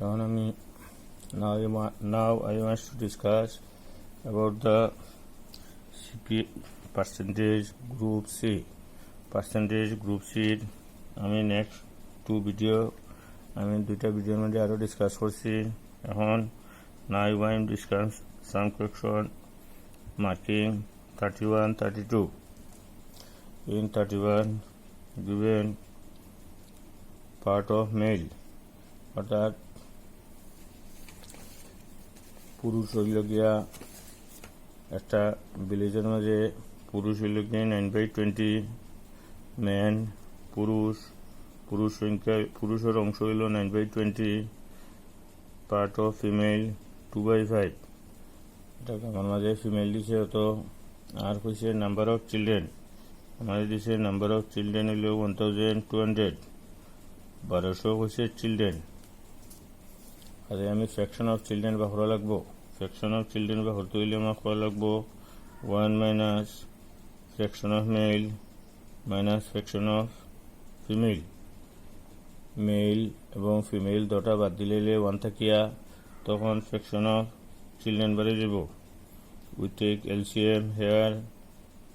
Now I want to discuss about the CP percentage group C. Percentage group C আমি next দুইটা ভিডিওর মধ্যে আরও ডিসকাস করছি। এখন now I am discuss some question marking 31, 32. In 31 given part of male অর্থাৎ পুরুষ হইল গিয়া একটা ভিলেজের মাঝে পুরুষ হইল গিয়ে 9/20 ম্যান পুরুষ সংখ্যা পুরুষের অংশ হইল 9/20 পার্ট অফ ফিমেল 2/5 এটা আমার মাঝে ফিমেল দিছে অত আর কইছে নাম্বার অফ চিলড্রেন আমাদের দিছে নাম্বার অফ চিলড্রেন হইল 1200 1200 কইছে চিলড্রেন আর আমি ফ্র্যাকশন অফ চিলড্রেন বা করা লাগবো ফ্র্যাকশন অফ চিলড্রেন বা করতে হইলে আমার করা লাগবো 1 minus fraction of male minus fraction of female male এবং ফিমেল দুটা বাদ দিলে 1 থাকিয়া তখন ফ্র্যাকশন অফ চিলড্রেন বাড়ে যাব উই টেক এলসিএম হেয়ার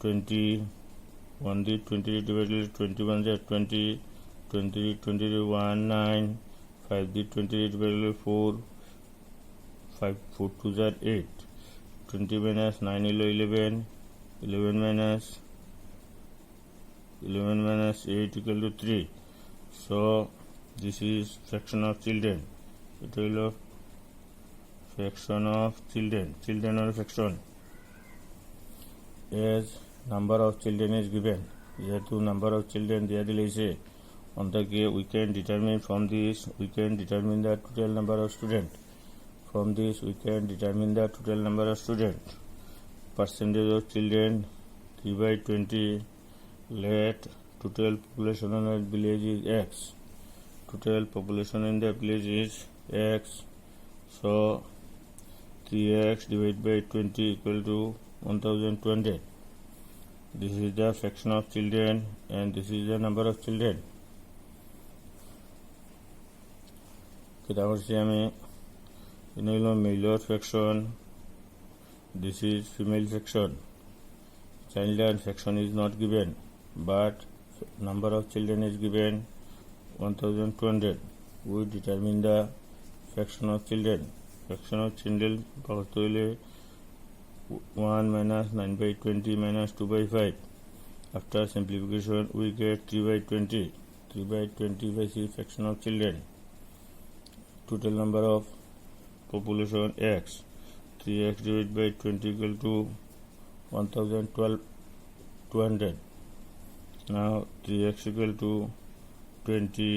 21 দিয়ে 20 ডিভাইডেড 21 যা 20 1 9 5 দিয়ে 20 divided 4 5 4 2 are 8 20 minus 9 is 11 11 minus 8 equal to 3 so this is fraction of children it will of fraction of children or fraction as number of children is given যেহেতু number of children দিয়া দিলেছে on the way we can determine from this we can determine the total number of students from this we can determine the total number of students percentage of children 3/20 let total population in the village is x total population in the village is x so 3x divided by 20 equal to 1200 this is the fraction of children and this is the number of children kita korchi ami inilo male fraction this is female fraction child fraction is not given but number of children is given 1200 we determine the fraction of children pakatole 1 minus 9/20 minus 2/5 after simplification we get 3/20 is fraction of children total number of population x 3x divided by 20 equal to 1200 now 3x equal to 20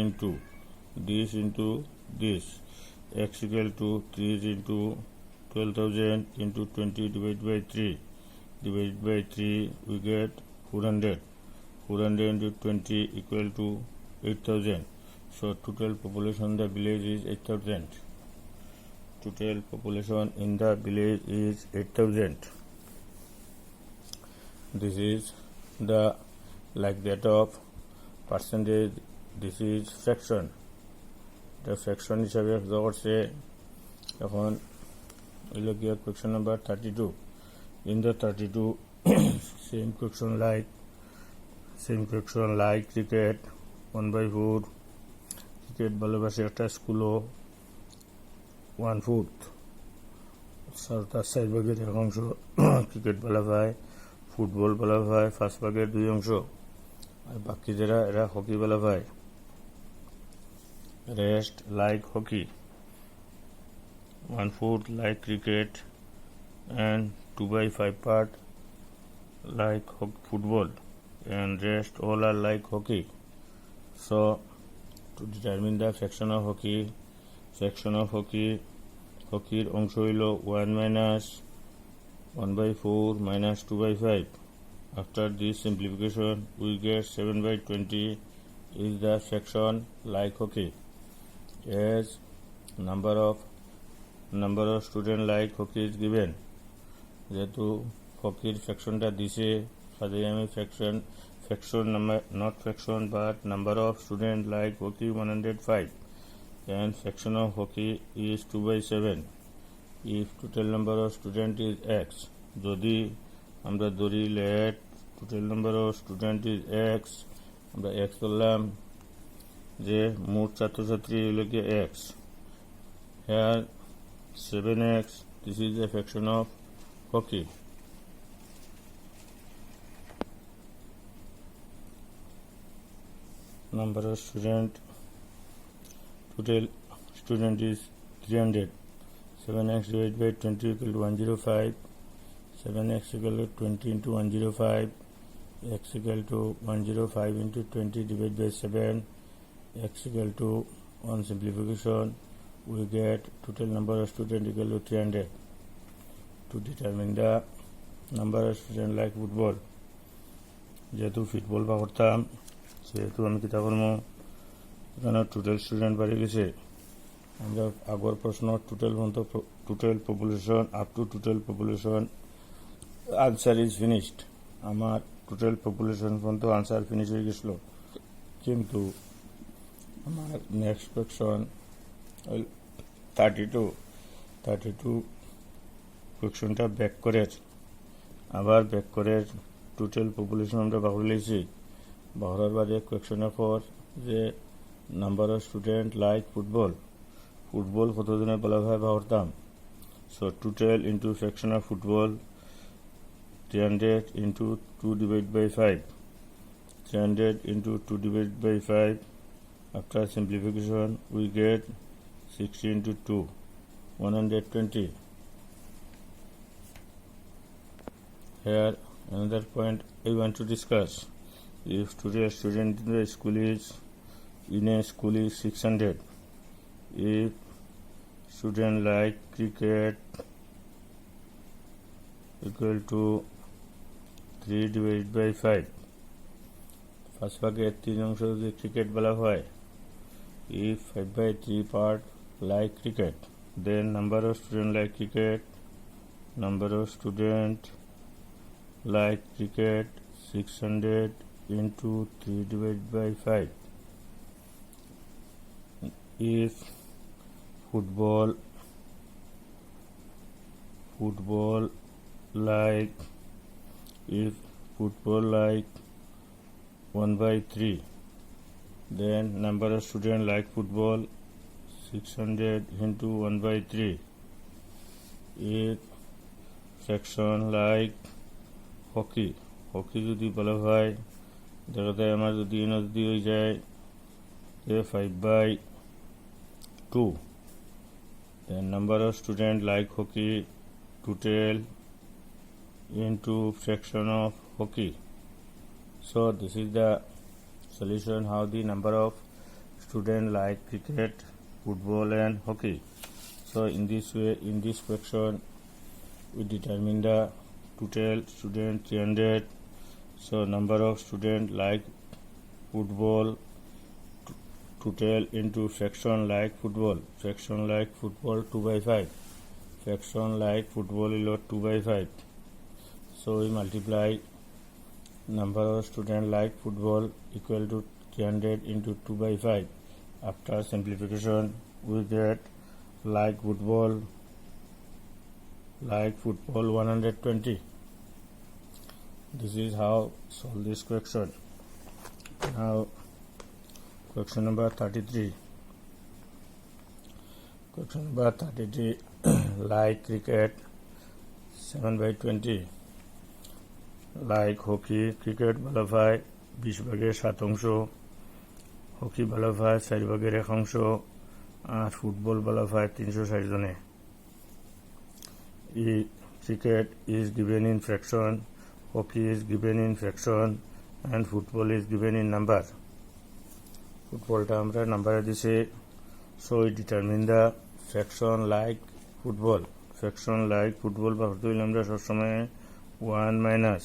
into this x equal to 3 into 12,000 into 20 divided by 3 we get 400 into 20 equal to 8,000 so total population in the village is 8,000 total population in the village is 8,000 this is the like that of percentage this is fraction the fraction হিসাবে ব্যবহার করছে এখন হইল গিয়া question number 32 in the 32 same question like cricket 1/4 cricket ভালোবাসে একটা স্কুলও 1/4 তার 4 ভাগের 1 অংশ ক্রিকেট ভালো পায় ফুটবল ভালো পায় 5 ভাগের 2 অংশ আর বাকি যারা এরা হকি ভালো পায় rest like hockey 1/4 like cricket and 2/5 part like football and rest all are like hockey so to determine the fraction of hockey hockeyর অংশ হইল 1 minus 1/4 minus 2/5 after this simplification we get 7/20 is the fraction like hockey as number of student like hockey is given যেহেতু হকির ফ্র্যাকশনটা দিছে কাজে আমি fraction number not fraction but number of student like hockey 105 and fraction of hockey is 2/7. If total number of student is x, যদি আমরা ধরি let total number of student is x, আমরা x ধরলাম যে মোট ছাত্রছাত্রী হলো কি x. Here 7x, this is a fraction of hockey. Number of student, total student is 300. 7x divided by 20 equal to 105. 7x equal to 20 into 105. X equal to 105 into 20 divided by 7. X equal to, on simplification, we get total number of students equal to 300. To determine the number of students like football, যেহেতু football বা করতাম সেহেতু আমি কিতা করবো, এখানে total student বাড়ি গেছে, আমরা আগর প্রশ্ন total population up to total population answer is finished, আমার টোটাল পপুলেশন পর্যন্ত আনসার ফিনিশ হয়ে গেছিল, কিন্তু আমার নেক্সট কোয়েকশন 32 কোয়েকশনটা ব্যাক করে আবার ব্যাক করে টোটাল পপুলেশন আমরা বাহুর লেছি, বাহুরার বাদে কোয়েকশনের পর যে number of student like football কতজনের বলা হয় বাহুরতাম, so total into fraction of football 300 into 2 divided by 5. 300 into 2 divided by 5. After simplification, we get 60 into 2, 120. Here, another point I want to discuss. If today a student in a school is 600. If student like cricket equal to 3 divided by 5. First ভাগের 3 অংশ যদি cricket বলা হয়, if 5/3 part like cricket, then number of student like cricket, 600 into 3 divided by 5. If football like 1/3, then number of students like football 600 into 1/3. If fraction like hockey যদি বলা হয়, দেখা যায় আমার যদি হয়ে যায় 5/2, then number of students like hockey total into fraction of hockey. So this is the solution how the number of students like cricket, football and hockey. So in this way, in this fraction, we determine the total student 300. So number of students like football total into fraction like football. Fraction like football 2/5. Fraction like football is 2/5. So we multiply number of students like football equal to 300 into 2/5. After simplification, we get like football 120. This is how solve this question. Now question number 33. Question number 33 like cricket 7/20. Like hockey cricket বলা হয় 20/7 অংশ, hockey বলা হয় 4/1 অংশ, আর football বলা হয় 360 জনে. Cricket is given in fraction, hockey is given in fraction and football is given in number. ফুটবলটা আমরা নাম্বারে দিছে, so we determine the fraction like football. Fraction like football বা হইলে আমরা সবসময় 1 minus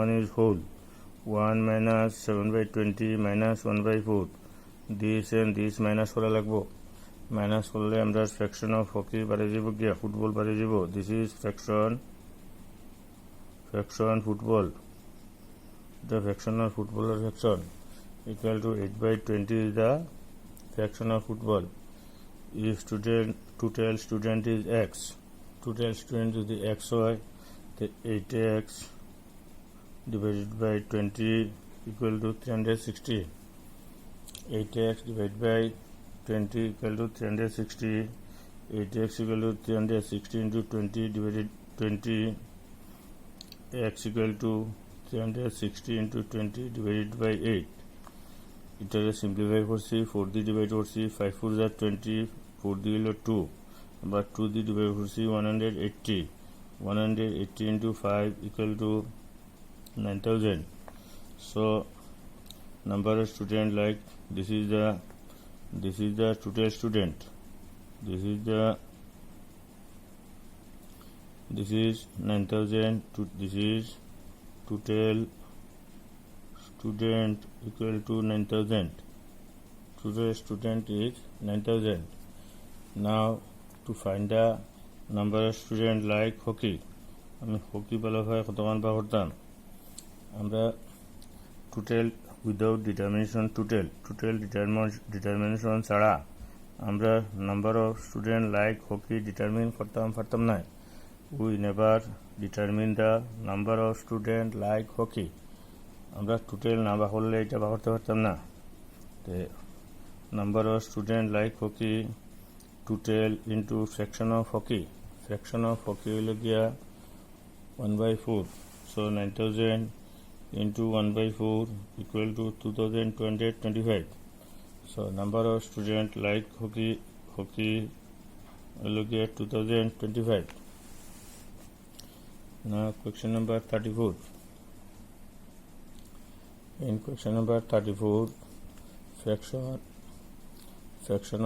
1 is whole, 1 minus 7/20 minus 1/4. This and this minus করা লাগবো, মাইনাস করলে আমরা ফ্র্যাকশন অফ হকি বাড়ে যাব গিয়া ফুটবল বাড়ে যাব. This is fraction football, the fraction of football or fraction equal to 8/20 is the fraction of football. if total student is x, total student যদি x হয় তো 8x divided by 20 equal to 360. 8x divided by 20 equal to 360. 8x equal to 360 into 20 divided 20. X equal to 360 into 20 divided by 8. এটাকে simplify করছি 4 দিয়ে divide করছি 5 4 যা 20 4 দিয়ে হলো 2 আবার 2 দিয়ে ডিভাইড করছি 180 180 into 5 equal to 9000. So number of student, like this is the total student, this is 9000 to this is total student equal to 9000. Total student is 9000. Now to find the number of student like hockey, আমি hockey ভালো হয় কতক্ষণ বা করতাম আমরা total without determination total determination ছাড়া আমরা number of student like hockey determine পারতাম না। We never determine the number of student like hockey. আমরা টোটাল না বা করলে এটা বা করতে পারতাম না। তো number of student like hockey total into fraction of hockey হইল গিয়া 1/4. So 9000 into 1/4 equal to 2225. So number of student like hockey will get 2025. Now question number 34. In question number 34, fraction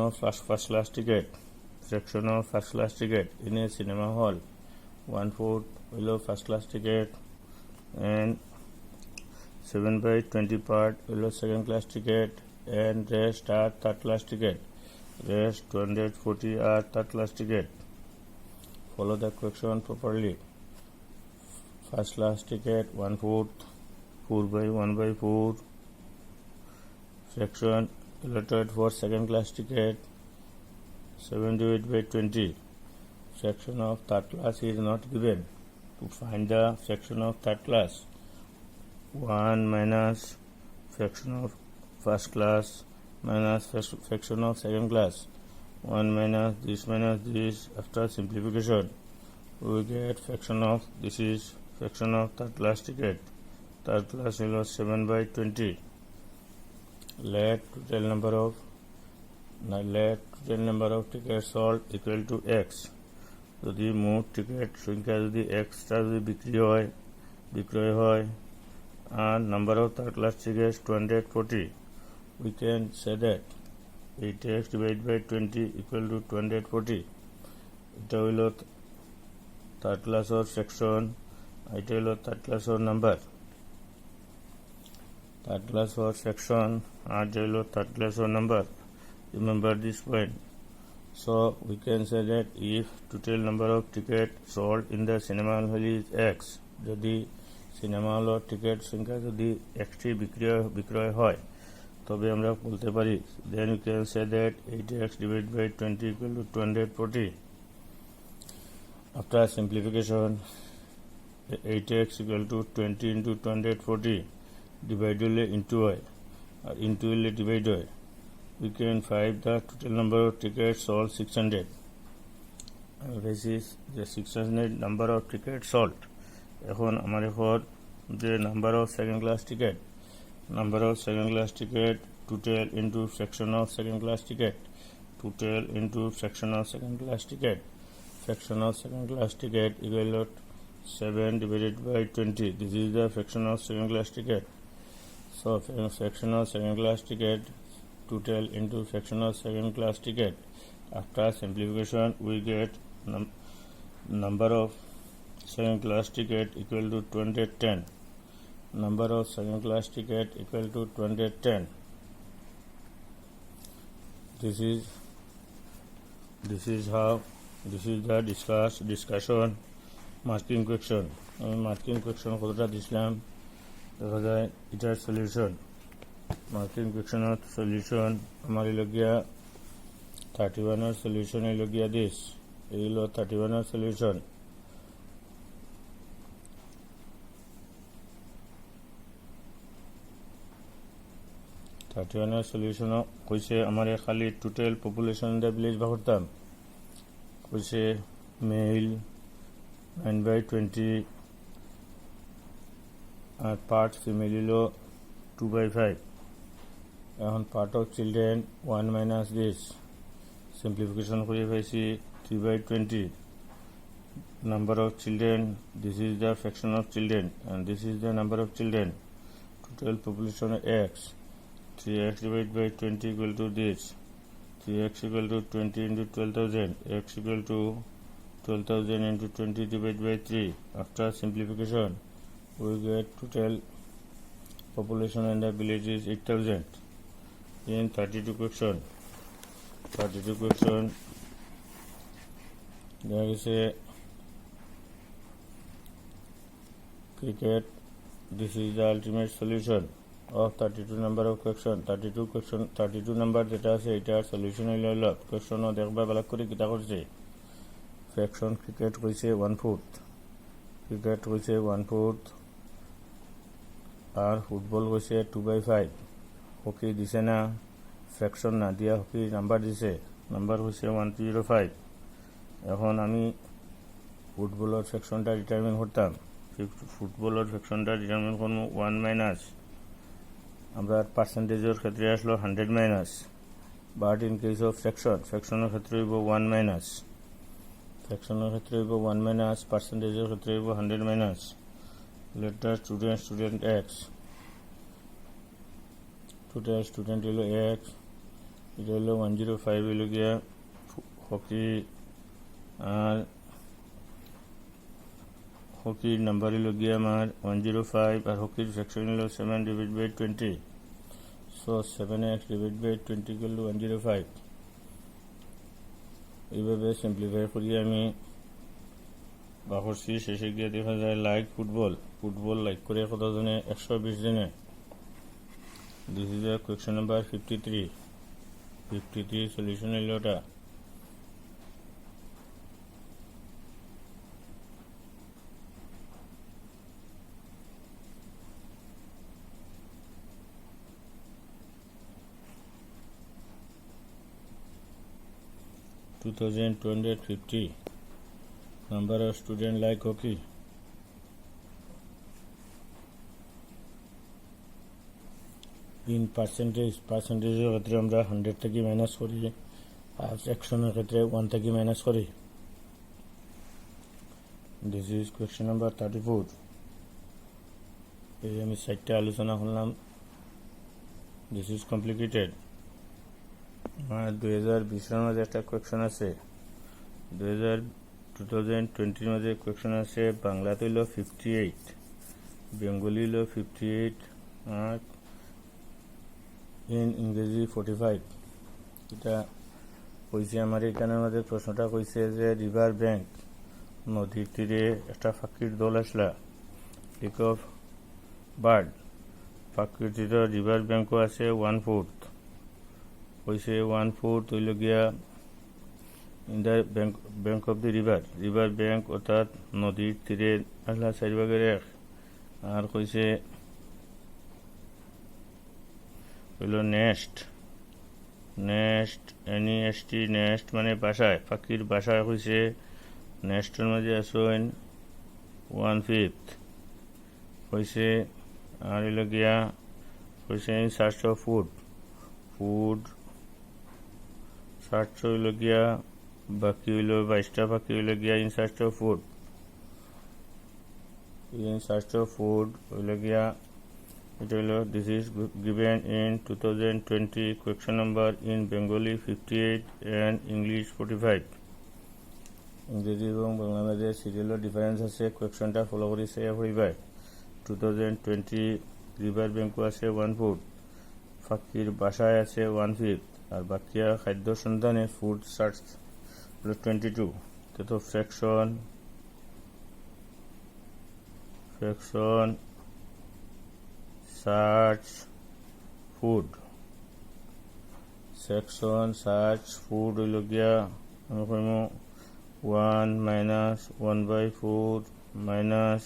of first class ticket. Fraction of first class ticket in a cinema hall. 1/4 below first class ticket and 7/20 part below second class ticket and rest are third class ticket. Rest 240 are third class ticket. Follow the question properly. First class ticket 1/4 4/1/4 fraction allotted for second class ticket 7 divided by 20. Fraction of third class is not given. To find the fraction of third class, 1 minus fraction of first class minus fraction of second class, 1 minus this. After simplification we get fraction of this is fraction of third class ticket. Third class is 7/20. Let total number of tickets sold equal to x. যদি মোট ticket সংখ্যা যদি extra যদি বিক্রয় হয় আর number of third class ticket 240, we can say that 8x divided by 20 equal to 240. এটা হইল থার্ড ক্লাসের সেকশন, এটা হইল থার্ড ক্লাসের নাম্বার, থার্ড ক্লাসের সেকশন আর এটা হইল থার্ড ক্লাসের number. Remember this point. So we can say that if total number of tickets sold in the cinema hall is x, যদি সিনেমা হলের টিকিট সংখ্যা যদি এক্সটি বিক্রয় হয় তবে আমরা বলতে পারি then we can say that 8x divided by 20 equal to 240. After simplification 8x equal to 20 into 240 divide হলে into হয় আর into হলে divide হয়। We can find the total number of tickets sold 600. This is the 600 number of tickets sold. এখন আমার যে number of second class ticket total into fraction of second class ticket, total into fraction of second class ticket, fraction of second class ticket equal to 7 divided by 20. This is the fraction of second class ticket. So fraction of second class ticket total into fraction of second class ticket. After simplification we get number of second class ticket equal to 210. Number of second class ticket equal to 210. This is the discussion marking question. আমি marking question কতটা দিছিলাম দেখা যায় এটার solution. Marking কোয়েকশনের solution আমার লগিয়া 31 solution হইল গিয়া দিস, এই হলো 31 সলিউশন। সলিউশন কইছে আমার খালি টোটাল পপুলেশন দ্য ভিলেজ বা করতাম, কইছে মেল 9/20 আর পার্ট ফিমেল হলো 2/5। এখন part of children 1 minus this, simplification করে পাইছি 3/20। Number of children, this is the fraction of children and this is the number of children. Total population x, 3x divided by 20 equal to this, 3x equal to 20 into 12,000, x equal to 12,000 into 20 divided by 3. After simplification we get total population in the village is 8,000. In 32 question there is a cricket. This is the ultimate solution of 32 number of question. 32 number যেটা আছে এটার solution হইল কোয়েশ্চনও দেখবা ভালো করে কিতা করছে। Fraction cricket কইছে 1/4, আর ফুটবল কইছে 2/5। হকি দিছে না, ফ্র্যাকশন না দিয়া হকি নাম্বার দিছে, নাম্বার হইছে 105। এখন আমি ফুটবলের ফ্র্যাকশনটা ডিটারমিন করতাম। ফুটবলের ফ্র্যাকশনটা ডিটারমিন করবো 1 মাইনাস, আমরা পার্সেন্টেজের ক্ষেত্রে আসলো 100 minus, but in case of ফ্র্যাকশনের ক্ষেত্রে হইব 1 মাইনাস, পার্সেন্টেজের ক্ষেত্রে হইব 100 minus. Letter student x, total student হইল এক্স, এটা হইল 105 হইল গিয়া হকি, আর হকির নাম্বার হইল গিয়া আমার 105, আর হকির ফ্র্যাকশন হইল 7 divided by 20, so 7x divided by 20 equal to 105। এইভাবে সিম্পলিফাই করি আমি বাকরছি। শেষে গিয়ে দেখা যায় লাইক ফুটবল লাইক করে কতজনে, 120 জনে। This is question number 53 solution হইল ওটা। $2,250 number of student like hockey. In percentage ক্ষেত্রে আমরা 100 থেকে মাইনাস করি, আর সেকশনের ক্ষেত্রে 1 থেকে মাইনাস করি। This is question number 34। এই আমি 4টা আলোচনা করলাম। This is complicated. 2020 মাঝে একটা কোয়েকশন আছে, 2020 মাঝে কোয়েকশন আছে। বাংলাতে হইল 58, বেঙ্গলি হইল 58, আর ইংরেজি 45। এটা কইছে আমার এখানের মাঝে প্রশ্নটা কইছে যে রিভার ব্যাংক, নদীর তীরে একটা পাখির দল আসলা, পিক অফ বার্ড। পাখির তীরে রিভার ব্যাংকও আছে 1/4, কইছে 1/4 হইল গিয়া in the bank of the river bank, অর্থাৎ নদীর তীরে আসলা 4/1। আর কইছে হইল নেস্ট, NEST, নেস্ট মানে বাসায়, পাখির বাসায় কইছে নেস্টের মাঝে আসেন 1/5 কইছে। আর হইল গিয়া কইছে in search of food search হইল গিয়া বাকি হইল 22টা পাখি হইল গিয়া ইন সার্চ অফ ফুড হইল গিয়া। এটা হইল this is given in 2020 question number in Bengali 58 and English 45। ইংরেজি এবং বাংলা মাঝে সিরিয়ালের ডিফারেন্স আছে, কোয়েকশনটা ফলো করি সেয়া হইবাই। 2020 রিভার ব্যাংকও আছে 1/4, পাখির বাসায় আছে 1/5, আর বাকিয়া খাদ্য সন্ধানে ফুড সার্চ 22। তো fraction search food section search food হইল গিয়া আমি কইম 1 minus 1/4 minus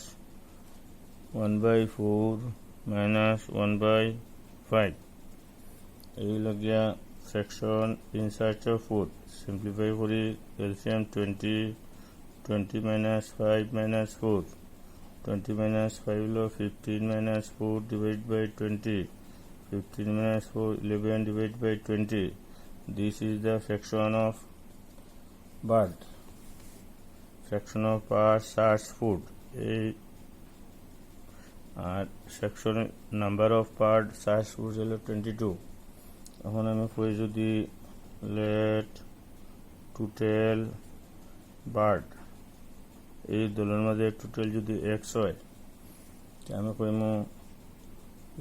1/4 minus 1/5 এই লগিয়া section in search of food simplify করি এলসিএম 20 minus 5 minus 4 20 minus 5 হলো 15 minus 4 divided by 20 15 minus 4 11 divided by 20 this is the fraction of bird fraction of bird search food এই আর section number of bird search food হলো 22 এখন আমি কই যদি late total bird এই দলের মাঝে টোটাল যদি x হয় আমি কইম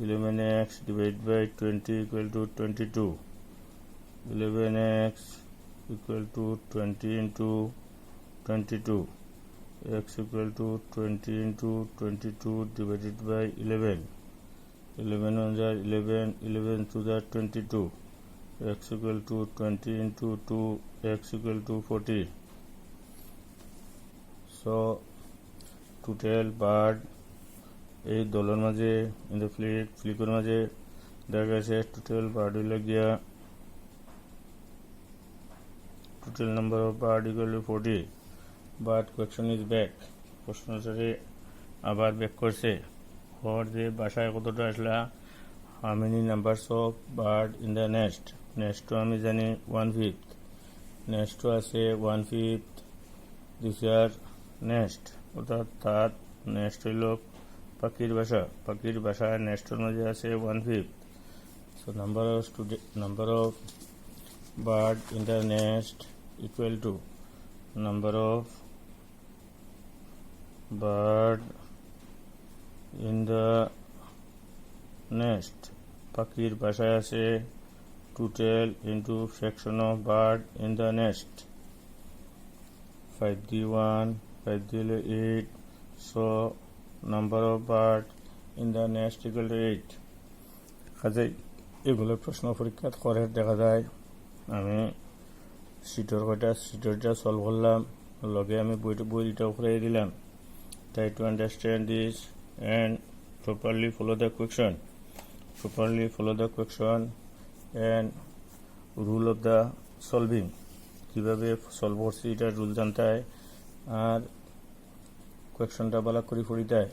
11x divided by 20 equal to 22 11x equal to 20 into 22 x equal to 20 into 22 divided by 11 11 on the 11 to the 22 x equal to 20 into 2 x equal to 40 so total bird এই দলের মাঝে in the ফ্লিকের মাঝে দেখা গেছে total bird হইল গিয়া total number of bird equal to 40 but question is back প্রশ্নটারে আবার ব্যাক করছে ওর যে বাসায় কতটা আসলা how many numbers of bird in the next আমি জানি 1/5 নেক্সট আছে 1/5 দিস ইয়ার নেক্সট অর্থাৎ তার নেক্সট হইল পাখির বাসা নেক্সটের মাঝে আছে 1/5 so number of bird in the next equal to number of bird in the nest পাখির বাসায় আছে total into fraction of bird in the nest 5 দিয়ে 1 5 দিয়ে 8 so number of bird in the nest equal to 8 কাজে এগুলো প্রশ্ন পরীক্ষাত করে দেখা যায় আমি সিটরটা সলভ করলাম লগে আমি বইটা উপরে দিলাম try to understand this and properly follow the question and rule of the solving কিভাবে সলভ করছি এটা রুল জানতে হয় আর কোয়েকশনটা ভালো করে পড়িতে হয়